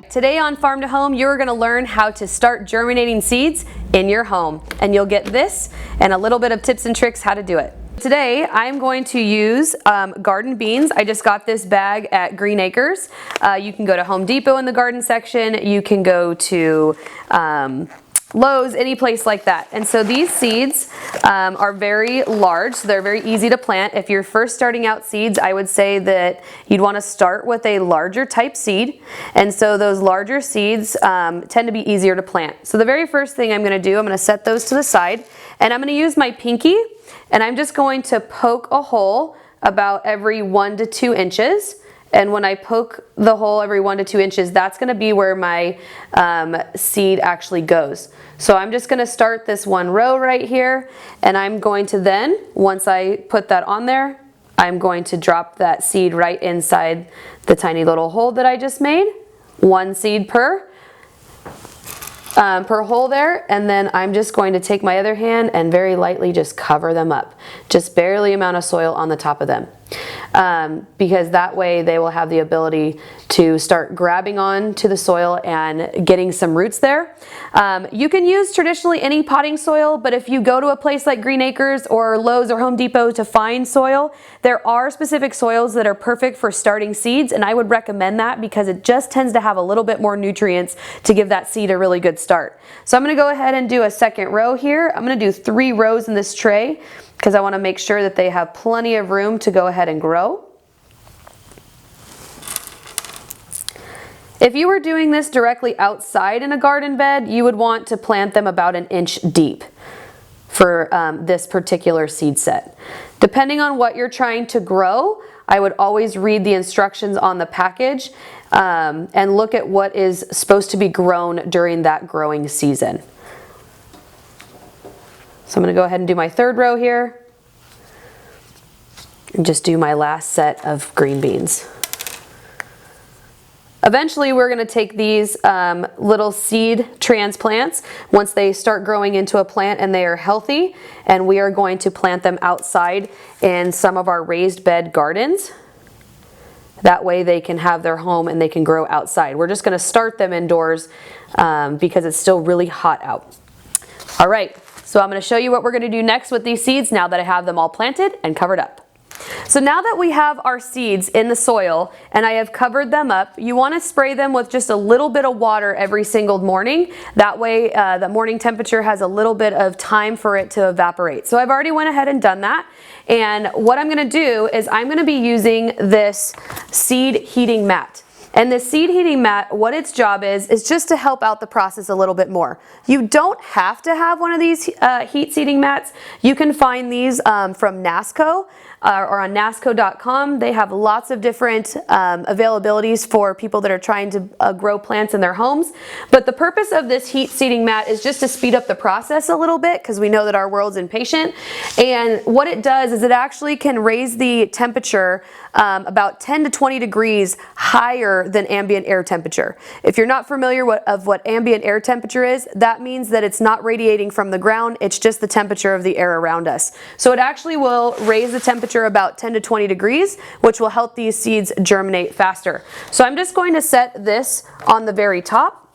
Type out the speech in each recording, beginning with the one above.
right, today on Farm to Home, you're going to learn how to start germinating seeds in your home. And you'll get this and a little bit of tips and tricks how to do it. Today, I'm going to use garden beans. I just got this bag at Green Acres. You can go to Home Depot in the garden section. You can go to Lowe's, any place like that. And so these seeds are very large, so they're very easy to plant. If you're first starting out seeds, I would say that you'd want to start with a larger type seed. And so those larger seeds tend to be easier to plant. So the very first thing I'm going to do, I'm going to set those to the side, and I'm going to use my pinky, and I'm just going to poke a hole about every 1 to 2 inches. And when I poke the hole every 1 to 2 inches, that's going to be where my seed actually goes. So I'm just going to start this one row right here, and I'm going to then, once I put that on there, I'm going to drop that seed right inside the tiny little hole that I just made. 1 seed per hole there, and then I'm just going to take my other hand and very lightly just cover them up. Just barely amount of soil on the top of them. Because that way they will have the ability to start grabbing on to the soil and getting some roots there. You can use traditionally any potting soil, but if you go to a place like Green Acres or Lowe's or Home Depot to find soil, there are specific soils that are perfect for starting seeds, and I would recommend that because it just tends to have a little bit more nutrients to give that seed a really good start. So I'm going to go ahead and do a second row here. I'm going to do 3 rows in this tray, because I want to make sure that they have plenty of room to go ahead and grow. If you were doing this directly outside in a garden bed, you would want to plant them about 1 inch deep for this particular seed set. Depending on what you're trying to grow, I would always read the instructions on the package and look at what is supposed to be grown during that growing season. So I'm going to go ahead and do my 3rd row here and just do my last set of green beans. Eventually we're going to take these little seed transplants once they start growing into a plant and they are healthy, and we are going to plant them outside in some of our raised bed gardens. That way they can have their home and they can grow outside. We're just going to start them indoors because it's still really hot out. All right. So I'm going to show you what we're going to do next with these seeds now that I have them all planted and covered up. So now that we have our seeds in the soil and I have covered them up, you want to spray them with just a little bit of water every single morning. That way the morning temperature has a little bit of time for it to evaporate. So I've already went ahead and done that. And what I'm going to do is I'm going to be using this seed heating mat. And the seed heating mat, what its job is just to help out the process a little bit more. You don't have to have one of these heat seeding mats. You can find these from NASCO or on nasco.com. They have lots of different availabilities for people that are trying to grow plants in their homes. But the purpose of this heat seeding mat is just to speed up the process a little bit, because we know that our world's impatient. And what it does is it actually can raise the temperature about 10 to 20 degrees higher than ambient air temperature. If you're not familiar of what ambient air temperature is, that means that it's not radiating from the ground, it's just the temperature of the air around us. So it actually will raise the temperature about 10 to 20 degrees, which will help these seeds germinate faster. So I'm just going to set this on the very top,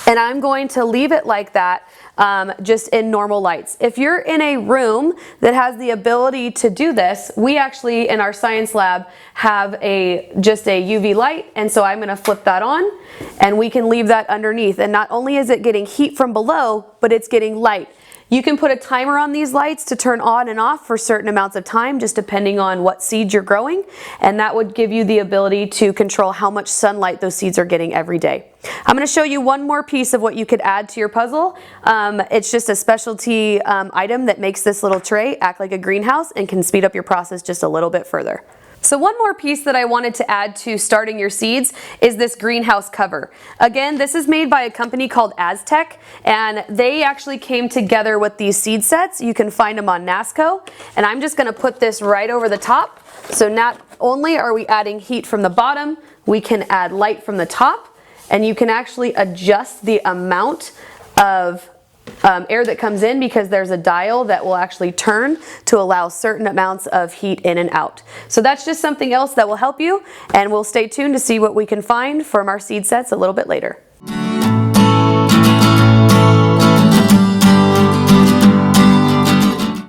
and I'm going to leave it like that. Just in normal lights. If you're in a room that has the ability to do this, we actually in our science lab have just a UV light, and so I'm going to flip that on and we can leave that underneath, and not only is it getting heat from below, but it's getting light. You can put a timer on these lights to turn on and off for certain amounts of time, just depending on what seeds you're growing, and that would give you the ability to control how much sunlight those seeds are getting every day. I'm going to show you one more piece of what you could add to your puzzle. It's just a specialty item that makes this little tray act like a greenhouse and can speed up your process just a little bit further. So one more piece that I wanted to add to starting your seeds is this greenhouse cover. Again, this is made by a company called Aztec, and they actually came together with these seed sets. You can find them on NASCO, and I'm just going to put this right over the top. So not only are we adding heat from the bottom, we can add light from the top, and you can actually adjust the amount of air that comes in because there's a dial that will actually turn to allow certain amounts of heat in and out. So that's just something else that will help you, and we'll stay tuned to see what we can find from our seed sets a little bit later.